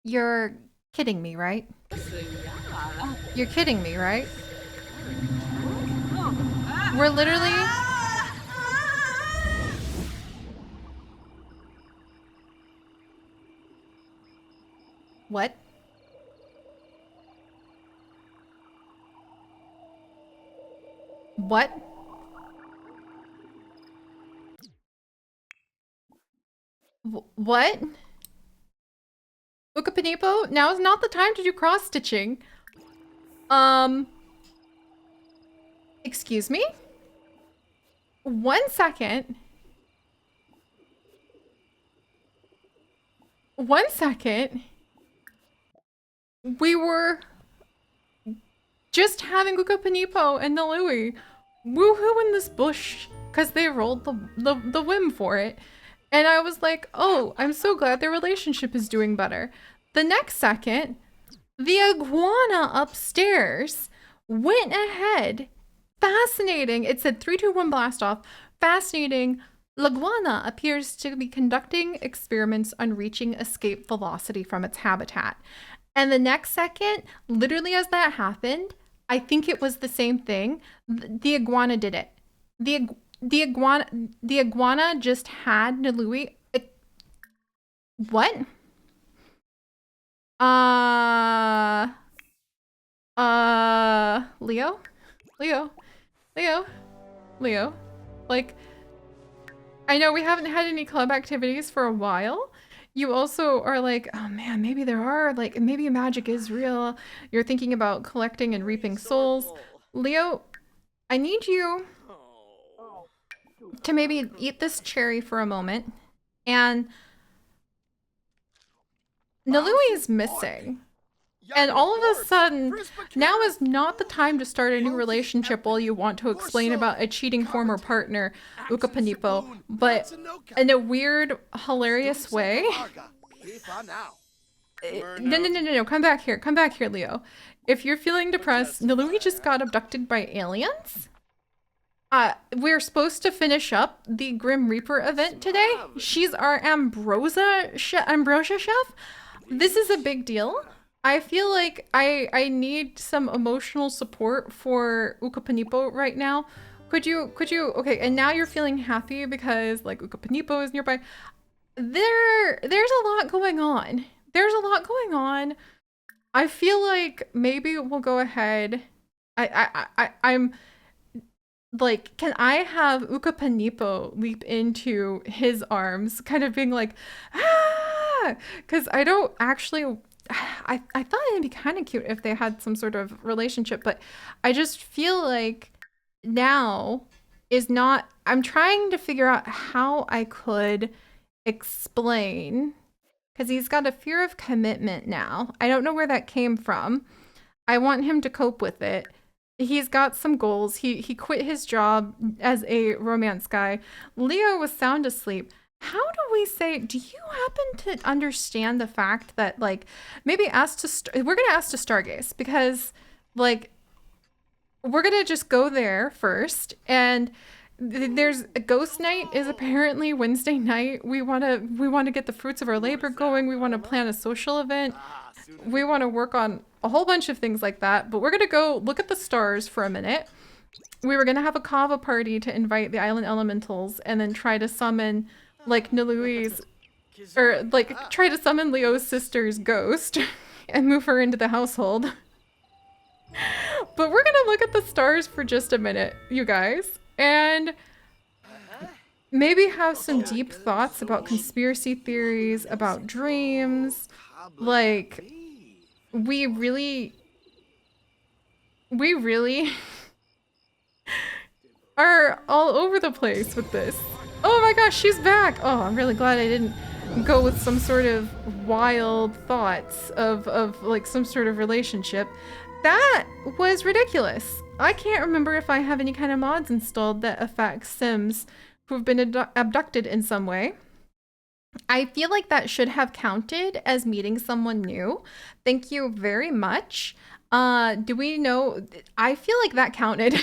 You're kidding me, right? You're kidding me, right? We're literally... What? What? What? Ukapanipo, now is not the time to do cross-stitching. Excuse me? 1 second. 1 second. We were just having Ukapanipo and Noui woohoo in this bush because they rolled the whim for it. And I was like, oh, I'm so glad their relationship is doing better. The next second, the iguana upstairs went ahead. Fascinating. It said 3, 2, 1 blast off. Fascinating. L'iguana appears to be conducting experiments on reaching escape velocity from its habitat. And the next second, literally as that happened, I think it was the same thing. The iguana did it. The iguana just had Nalui. What? Leo? Leo? Like, I know we haven't had any club activities for a while. You also are like, oh man, maybe there are, like, maybe magic is real. You're thinking about collecting and reaping souls. Leo, I need you to maybe eat this cherry for a moment. And Nalui is missing. And all of a sudden, now is not the time to start a new relationship while you want to explain about a cheating former partner, Ukapanipo, but in a weird, hilarious way. No, come back here, Leo. If you're feeling depressed, Nalui just got abducted by aliens? We're supposed to finish up the Grim Reaper event today. She's our ambrosia chef. This is a big deal. I feel like I need some emotional support for Ukapanipo right now. Could you, okay, and now you're feeling happy because like Ukapanipo is nearby. There's a lot going on. I feel like maybe we'll go ahead. I'm like, can I have Ukapanipo leap into his arms, kind of being like, ah, because I don't actually, I thought it'd be kind of cute if they had some sort of relationship, but I just feel like now is not, I'm trying to figure out how I could explain, because he's got a fear of commitment now. I don't know where that came from. I want him to cope with it. He's got some goals. He quit his job as a romance guy. Leo was sound asleep. How do we say, do you happen to understand the fact that, like, maybe we're going to ask to Stargaze, because, like, we're going to just go there first, and there's a ghost night is apparently Wednesday night. We want to get the fruits of our labor going. We want to plan a social event. We want to work on a whole bunch of things like that, but we're going to go look at the stars for a minute. We were going to have a kava party to invite the island elementals and then try to summon like Nalui's, or like try to summon Leo's sister's ghost and move her into the household. But we're going to look at the stars for just a minute, you guys, and maybe have some deep thoughts about conspiracy theories, about dreams. Like, we really are all over the place with this. Oh my gosh, she's back! Oh, I'm really glad I didn't go with some sort of wild thoughts of like some sort of relationship. That was ridiculous. I can't remember if I have any kind of mods installed that affect Sims who've been abducted in some way. I feel like that should have counted as meeting someone new. Thank you very much. Do we know? I feel like that counted.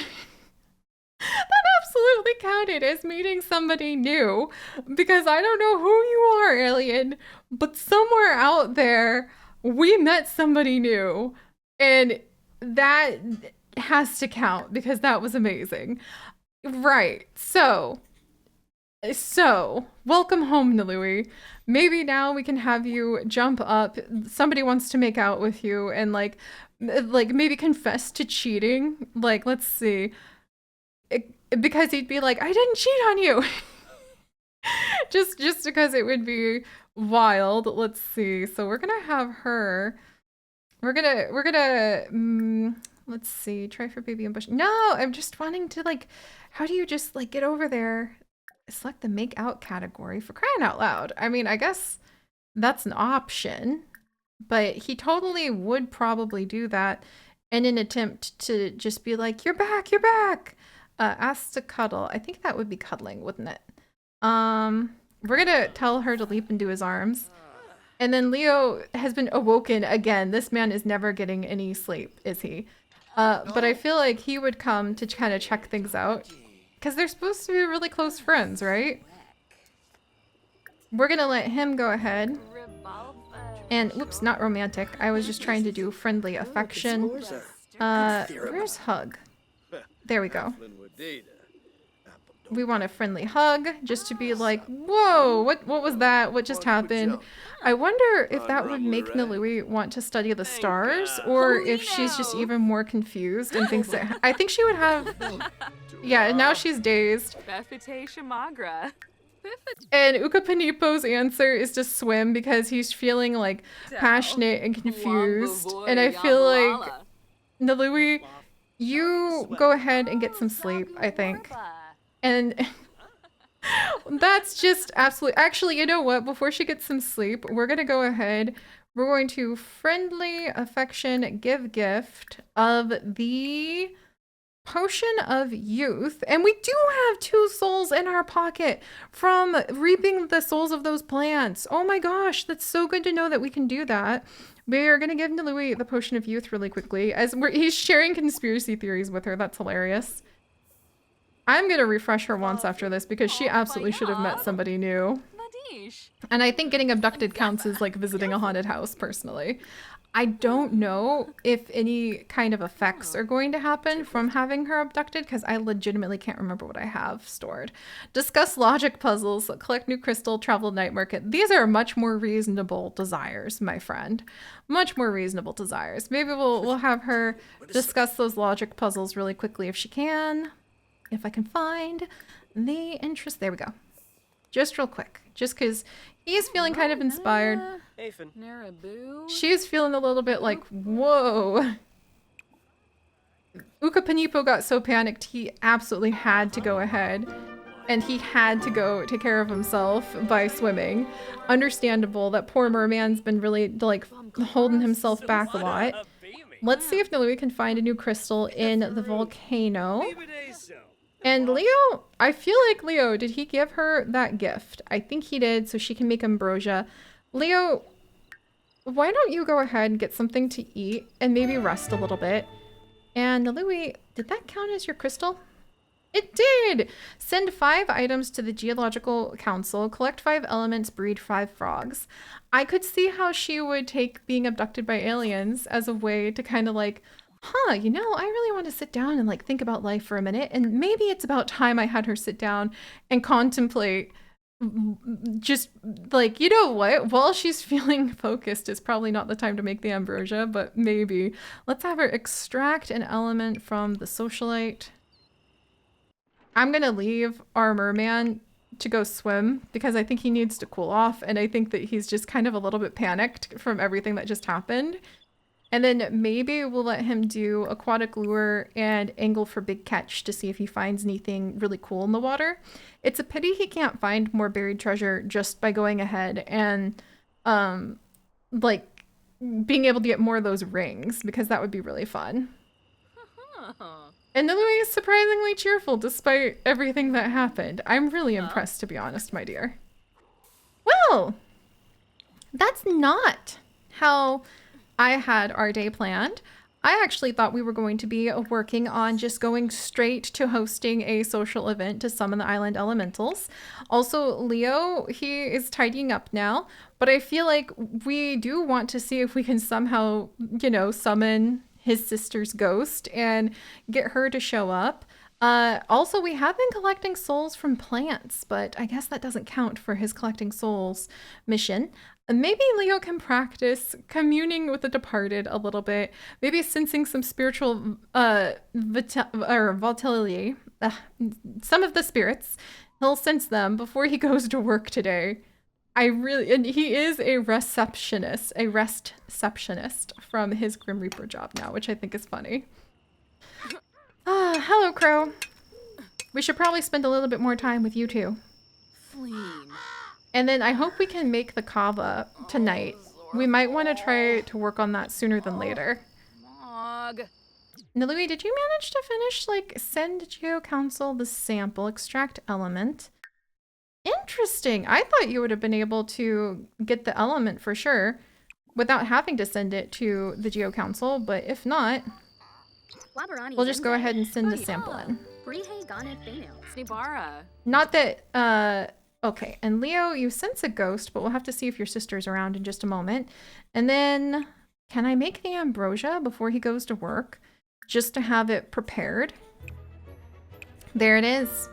That absolutely counted as meeting somebody new, because I don't know who you are, alien, but somewhere out there, we met somebody new, and that has to count because that was amazing. Right. So, welcome home, Nalui. Maybe now we can have you jump up. Somebody wants to make out with you and like maybe confess to cheating. Like, let's see. Because he'd be like, "I didn't cheat on you." Just because it would be wild. Let's see. So we're gonna have her. We're gonna let's see. Try for baby ambush. No, I'm just wanting to like. How do you just like get over there? Select the make out category, for crying out loud. I mean, I guess that's an option, but he totally would probably do that in an attempt to just be like, you're back, you're back. Ask to cuddle. I think that would be cuddling, wouldn't it? We're gonna tell her to leap into his arms. And then Leo has been awoken again. This man is never getting any sleep, is he? But I feel like he would come to kind of check things out. Because they're supposed to be really close friends, right? We're gonna let him go ahead. And, oops, not romantic. I was just trying to do friendly affection. Where's hug? There we go. We want a friendly hug, just to be like, whoa, what was that? What just happened? I wonder if that would make Nalui want to study the stars, or if she's just even more confused and thinks that... I think she would have... Yeah, now she's dazed. And Ukapanipo's answer is to swim because he's feeling like passionate and confused. And I feel like, Nalui, you go ahead and get some sleep, I think. And that's just absolutely... Actually, you know what? Before she gets some sleep, we're going to go ahead. We're going to friendly affection give gift of the potion of youth. And we do have 2 souls in our pocket from reaping the souls of those plants. Oh my gosh, that's so good to know that we can do that. We are going to give Nalui the potion of youth really quickly as he's sharing conspiracy theories with her. That's hilarious. I'm going to refresh her once after this because she absolutely should have met somebody new. And I think getting abducted counts as like visiting a haunted house, personally. I don't know if any kind of effects are going to happen from having her abducted because I legitimately can't remember what I have stored. Discuss logic puzzles, collect new crystal, travel night market. These are much more reasonable desires, my friend. Much more reasonable desires. Maybe we'll have her discuss those logic puzzles really quickly if she can. If I can find the interest. There we go. Just real quick. Just because he's feeling kind of inspired. She's feeling a little bit like, whoa. Ukapanipo got so panicked he absolutely had to go ahead. And he had to go take care of himself by swimming. Understandable. That poor merman's been really like holding himself back a lot. Let's see if Nalui can find a new crystal in the volcano. And Leo, I feel like Leo, did he give her that gift? I think he did, so she can make ambrosia. Leo, why don't you go ahead and get something to eat and maybe rest a little bit? And Nalui, did that count as your crystal? It did! Send 5 items to the Geological Council, collect 5 elements, breed 5 frogs. I could see how she would take being abducted by aliens as a way to kind of like, huh, you know, I really want to sit down and like think about life for a minute. And maybe it's about time I had her sit down and contemplate just like, you know what, while she's feeling focused, it's probably not the time to make the ambrosia, but maybe. Let's have her extract an element from the socialite. I'm going to leave our merman to go swim because I think he needs to cool off. And I think that he's just kind of a little bit panicked from everything that just happened. And then maybe we'll let him do aquatic lure and angle for big catch to see if he finds anything really cool in the water. It's a pity he can't find more buried treasure just by going ahead and like being able to get more of those rings, because that would be really fun. And Noui is surprisingly cheerful despite everything that happened. I'm really impressed, to be honest, my dear. Well, that's not how I had our day planned. I actually thought we were going to be working on just going straight to hosting a social event to summon the island elementals. Also, Leo, he is tidying up now, but I feel like we do want to see if we can somehow, summon his sister's ghost and get her to show up. Also, we have been collecting souls from plants, but I guess that doesn't count for his collecting souls mission. Maybe Leo can practice communing with the departed a little bit. Maybe sensing some spiritual volatility. Some of the spirits. He'll sense them before he goes to work today. And he is a receptionist from his Grim Reaper job now, which I think is funny. Hello, Crow. We should probably spend a little bit more time with you two. And then I hope we can make the kava tonight. We might want to try to work on that sooner than later. Noui, did you manage to finish, send Geo Council the sample, extract element? Interesting. I thought you would have been able to get the element for sure without having to send it to the Geo Council, but if not, we'll just go ahead and send the sample in. Not that, okay, and Leo, you sense a ghost, but we'll have to see if your sister's around in just a moment. And then, can I make the ambrosia before he goes to work? Just to have it prepared. There it is.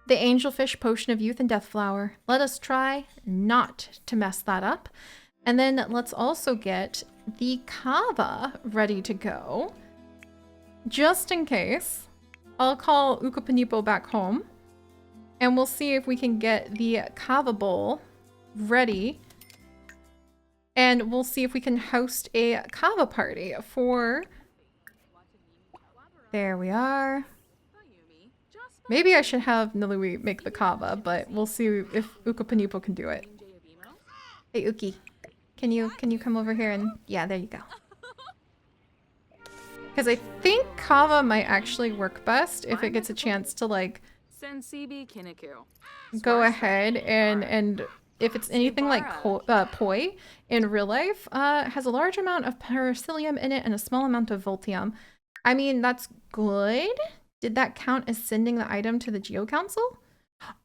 The angelfish potion of youth and death flower. Let us try not to mess that up. And then let's also get the kava ready to go. Just in case. I'll call Ukapanipo back home. And we'll see if we can get the kava bowl ready. And we'll see if we can host a kava party for... There we are. Maybe I should have Noui make the kava, but we'll see if Ukapanipo can do it. Hey, Uki. Can you come over here and... Yeah, there you go. Because I think kava might actually work best if it gets a chance to, go ahead and if it's anything like poi in real life, has a large amount of pericillium in it and a small amount of voltium. I mean, that's good. Did that count as sending the item to the Geo Council?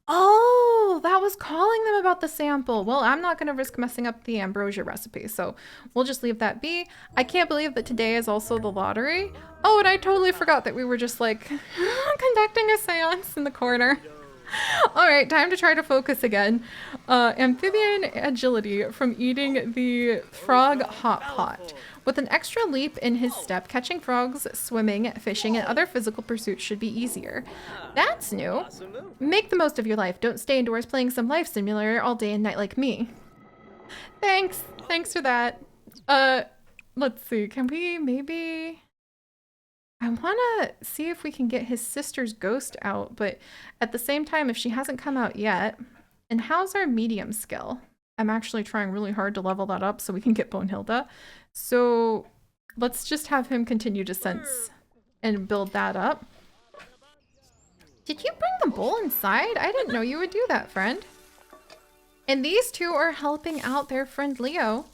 Oh, that was calling them about the sample. Well, I'm not going to risk messing up the ambrosia recipe, so we'll just leave that be. I can't believe that today is also the lottery. Oh, and I totally forgot that we were just conducting a seance in the corner. All right, time to try to focus again. Amphibian agility from eating the frog hot pot. With an extra leap in his step, catching frogs, swimming, fishing, and other physical pursuits should be easier. That's new. Make the most of your life. Don't stay indoors playing some life simulator all day and night like me. Thanks. Thanks for that. Let's see. Can we maybe... I want to see if we can get his sister's ghost out, but at the same time, if she hasn't come out yet... And how's our medium skill? I'm actually trying really hard to level that up so we can get Bonehilda. So let's just have him continue to sense and build that up. Did you bring the bowl inside? I didn't know you would do that, friend. And these two are helping out their friend Leo,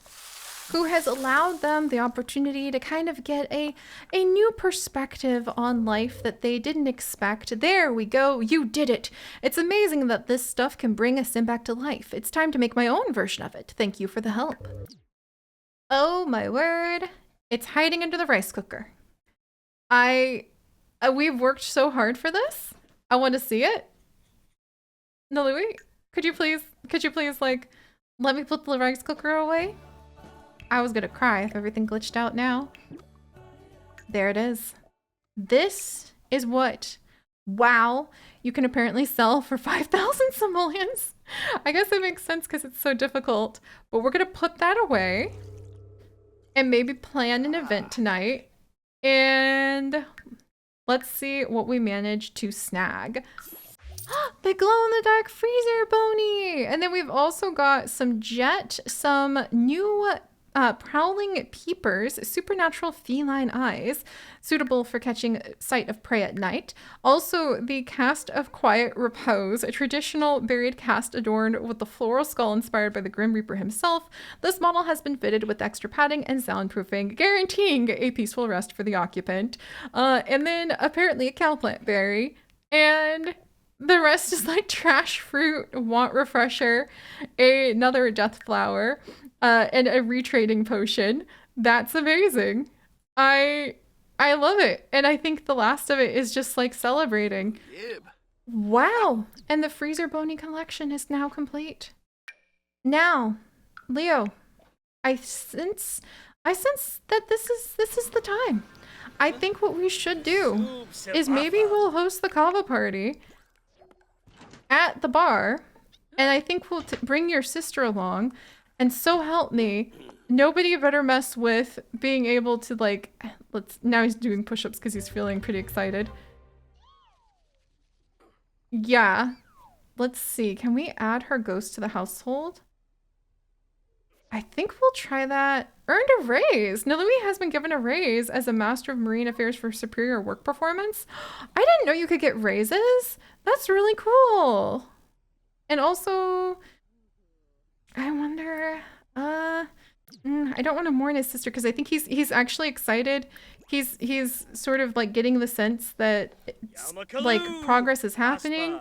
who has allowed them the opportunity to kind of get a new perspective on life that they didn't expect. There we go. You did it. It's amazing that this stuff can bring a sim back to life. It's time to make my own version of it. Thank you for the help. Oh my word. It's hiding under the rice cooker. We've worked so hard for this. I want to see it. Noui, could you please let me put the rice cooker away? I was gonna cry if everything glitched out now. There it is. This is what, wow, you can apparently sell for 5,000 simoleons. I guess it makes sense because it's so difficult, but we're gonna put that away and maybe plan an event tonight. And let's see what we manage to snag. The glow-in-the-dark freezer bony! And then we've also got some jet, some new prowling peepers, supernatural feline eyes, suitable for catching sight of prey at night. Also, the cast of quiet repose, a traditional buried cast adorned with the floral skull inspired by the Grim Reaper himself. This model has been fitted with extra padding and soundproofing, guaranteeing a peaceful rest for the occupant. And then apparently a cowplant berry, and the rest is like trash fruit, want refresher, another death flower, and a retrading potion. That's amazing. I love it. And I think the last of it is just like celebrating. Wow. And the Freezer Bony collection is now complete. Now, Leo, I sense that this is the time. I think what we should do is maybe we'll host the kava party at the bar, and I think we'll bring your sister along, and so help me, nobody better mess with being able to like, now he's doing push-ups because he's feeling pretty excited. Yeah, let's see, can we add her ghost to the household? I think we'll try that. Earned a raise. Noui has been given a raise as a Master of Marine Affairs for superior work performance. I didn't know you could get raises. That's really cool. And also, I wonder, I don't want to mourn his sister because I think he's actually excited. He's sort of like getting the sense that like progress is happening.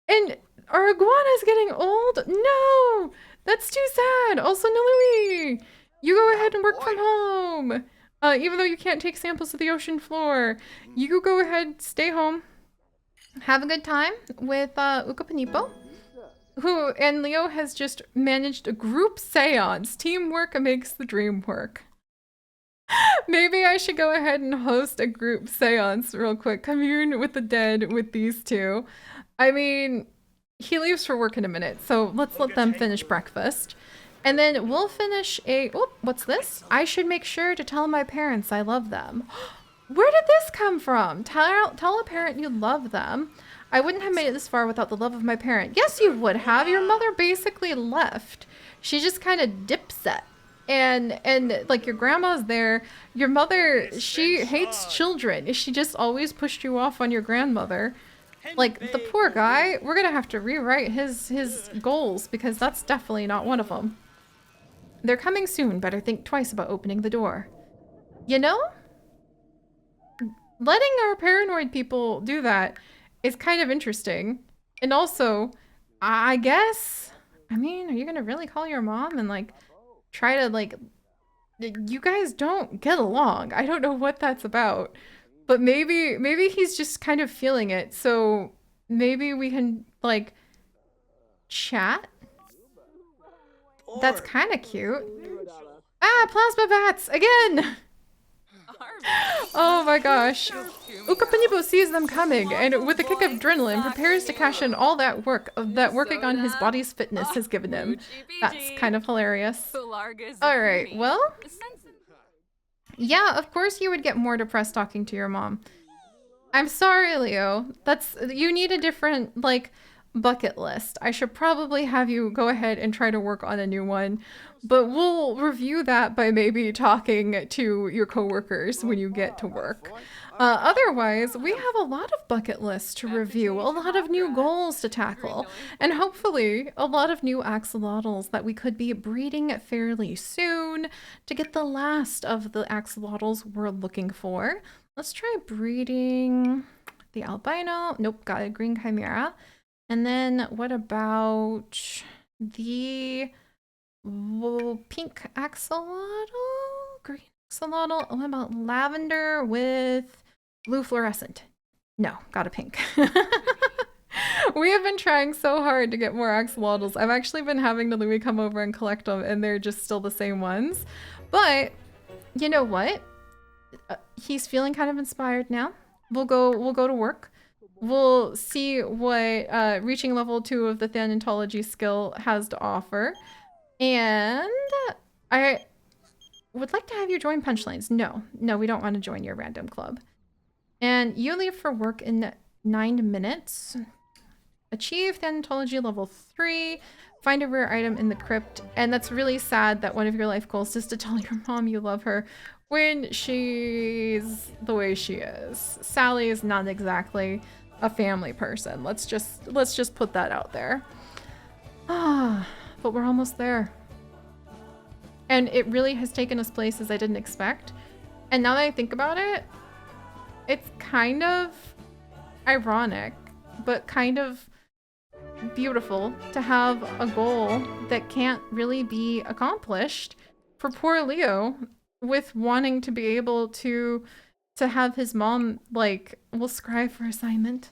And our iguana's getting old. No, that's too sad. Also, Noui, you go ahead and work from home. Even though you can't take samples of the ocean floor, you go ahead, stay home. Have a good time with Ukapanipo, and Leo has just managed a group seance. Teamwork makes the dream work. Maybe I should go ahead and host a group seance real quick. Commune with the dead with these two. I mean, he leaves for work in a minute, so let's let them finish breakfast. And then we'll finish what's this? I should make sure to tell my parents I love them. Where did this come from? Tell a parent you love them. I wouldn't have made it this far without the love of my parent. Yes, you would have. Your mother basically left. She just kind of dipset. And like your grandma's there. Your mother, she hates children. She just always pushed you off on your grandmother. Like, the poor guy, we're gonna have to rewrite his goals because that's definitely not one of them. They're coming soon. Better think twice about opening the door. You know? Letting our paranoid people do that is kind of interesting. And also, I guess, I mean, are you gonna really call your mom and like try to like, you guys don't get along. I don't know what that's about, but maybe he's just kind of feeling it. So maybe we can like chat. That's kind of cute. Ah, plasma bats again. Oh my gosh. Ukapanipo sees them coming and with a kick of adrenaline prepares to cash in all that work that working on his body's fitness has given him. That's kind of hilarious. Alright, well, yeah, of course you would get more depressed talking to your mom. I'm sorry, Leo. You need a different, like, bucket list. I should probably have you go ahead and try to work on a new one, but we'll review that by maybe talking to your coworkers when you get to work. Otherwise, we have a lot of bucket lists to review, a lot of new goals to tackle, and hopefully a lot of new axolotls that we could be breeding fairly soon to get the last of the axolotls we're looking for. Let's try breeding the albino. Nope, got a green chimera. And then what about the pink axolotl? Green axolotl? What about lavender with blue fluorescent? No, got a pink. We have been trying so hard to get more axolotls. I've actually been having Noui come over and collect them, and they're just still the same ones. But you know what? He's feeling kind of inspired now. We'll go to work. We'll see what reaching level 2 of the Thanatology skill has to offer. And I would like to have you join Punchlines. No, we don't want to join your random club. And you leave for work in 9 minutes. Achieve Thanatology level 3. Find a rare item in the crypt. And that's really sad that one of your life goals is to tell your mom you love her when she's the way she is. Sally is not exactly a family person. Let's just put that out there. Ah, but we're almost there. And it really has taken us places I didn't expect. And now that I think about it, it's kind of ironic, but kind of beautiful to have a goal that can't really be accomplished for poor Leo, with wanting to be able to have his mom, like, will scribe for assignment.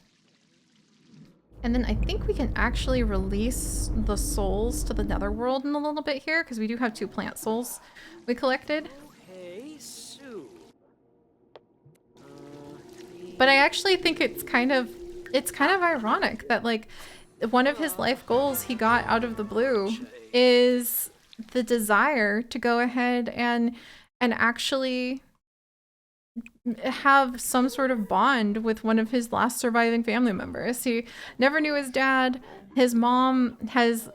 And then I think we can actually release the souls to the netherworld in a little bit here, because we do have 2 plant souls we collected. But I actually think it's kind of ironic that, like, one of his life goals he got out of the blue is the desire to go ahead and actually have some sort of bond with one of his last surviving family members. He never knew his dad. His mom is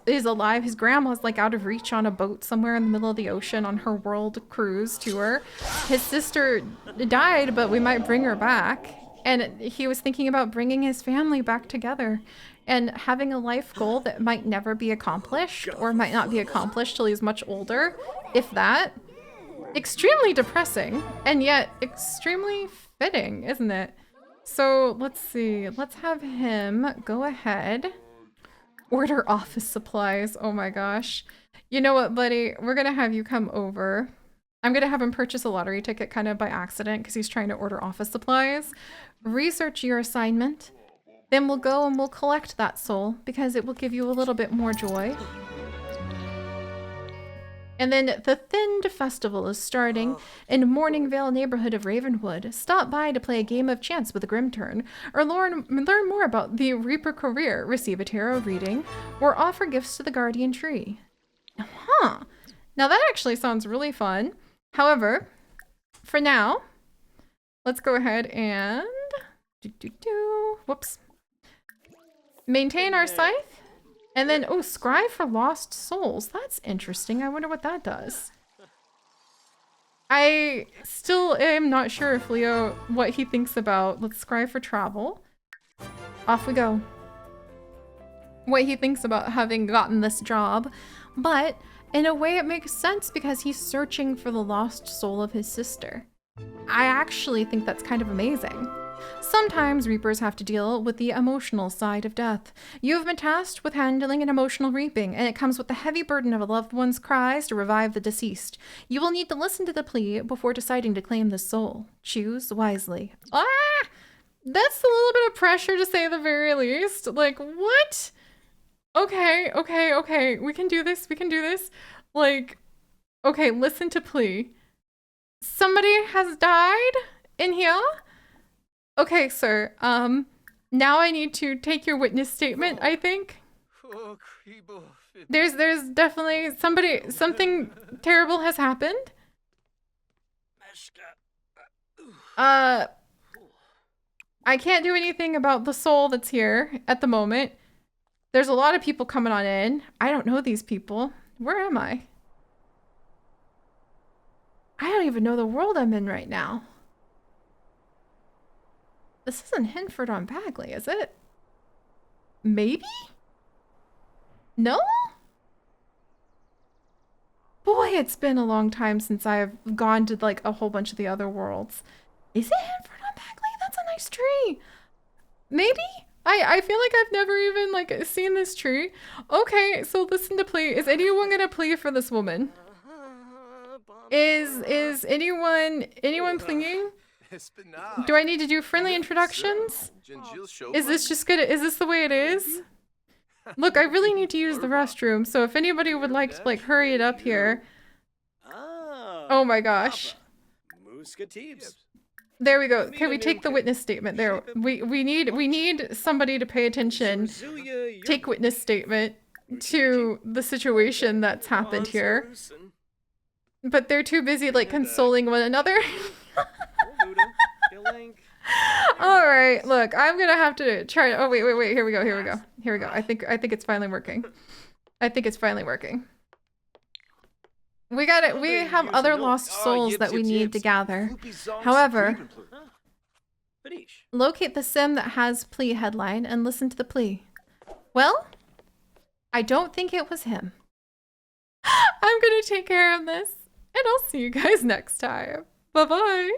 alive. His grandma's like out of reach on a boat somewhere in the middle of the ocean on her world cruise tour. His sister died, but we might bring her back. And he was thinking about bringing his family back together and having a life goal that might never be accomplished, or might not be accomplished till he's much older, if that. Extremely depressing, and yet extremely fitting, isn't it? So let's see. Let's have him go ahead. Order office supplies. Oh my gosh. You know what, buddy? We're gonna have you come over. I'm gonna have him purchase a lottery ticket kind of by accident because he's trying to order office supplies. Research your assignment. Then we'll go and we'll collect that soul because it will give you a little bit more joy. And then the Thinned Festival is starting in Morningvale neighborhood of Ravenwood. Stop by to play a game of chance with a Grim Turn, or learn more about the Reaper career, receive a tarot reading, or offer gifts to the Guardian Tree. Huh. Now that actually sounds really fun. However, for now, let's go ahead and whoops. Maintain our scythe. And then, oh, scry for lost souls. That's interesting. I wonder what that does. I still am not sure if Leo, what he thinks about, let's scry for travel. Off we go. What he thinks about having gotten this job. But in a way it makes sense because he's searching for the lost soul of his sister. I actually think that's kind of amazing. Sometimes Reapers have to deal with the emotional side of death. You have been tasked with handling an emotional reaping, and it comes with the heavy burden of a loved one's cries to revive the deceased. You will need to listen to the plea before deciding to claim the soul. Choose wisely. Ah! That's a little bit of pressure to say the very least. Like, what? Okay. We can do this. Like, okay, listen to plea. Somebody has died in here? Okay, sir. Now I need to take your witness statement, I think. There's definitely something terrible has happened. I can't do anything about the soul that's here at the moment. There's a lot of people coming on in. I don't know these people. Where am I? I don't even know the world I'm in right now. This isn't Hinford on Bagley, is it? Maybe? No? Boy, it's been a long time since I've gone to like a whole bunch of the other worlds. Is it Hinford on Bagley? That's a nice tree. Maybe? I feel like I've never even like seen this tree. Okay, so listen to plea. Is anyone gonna plea for this woman? Is anyone pleading? Do I need to do friendly introductions? Is this the way it is? Look, I really need to use the restroom, so if anybody would like to like hurry it up here. Oh my gosh. There we go. Can we take the witness statement there? We need somebody to pay attention. Take witness statement to the situation that's happened here. But they're too busy like consoling one another. All right, look, I'm gonna have to try. Oh wait. Here we go. I think it's finally working. I think it's finally working. We got it. We have other lost souls that we need to gather. However, locate the sim that has plea headline and listen to the plea. Well, I don't think it was him. I'm gonna take care of this, and I'll see you guys next time. Bye-bye.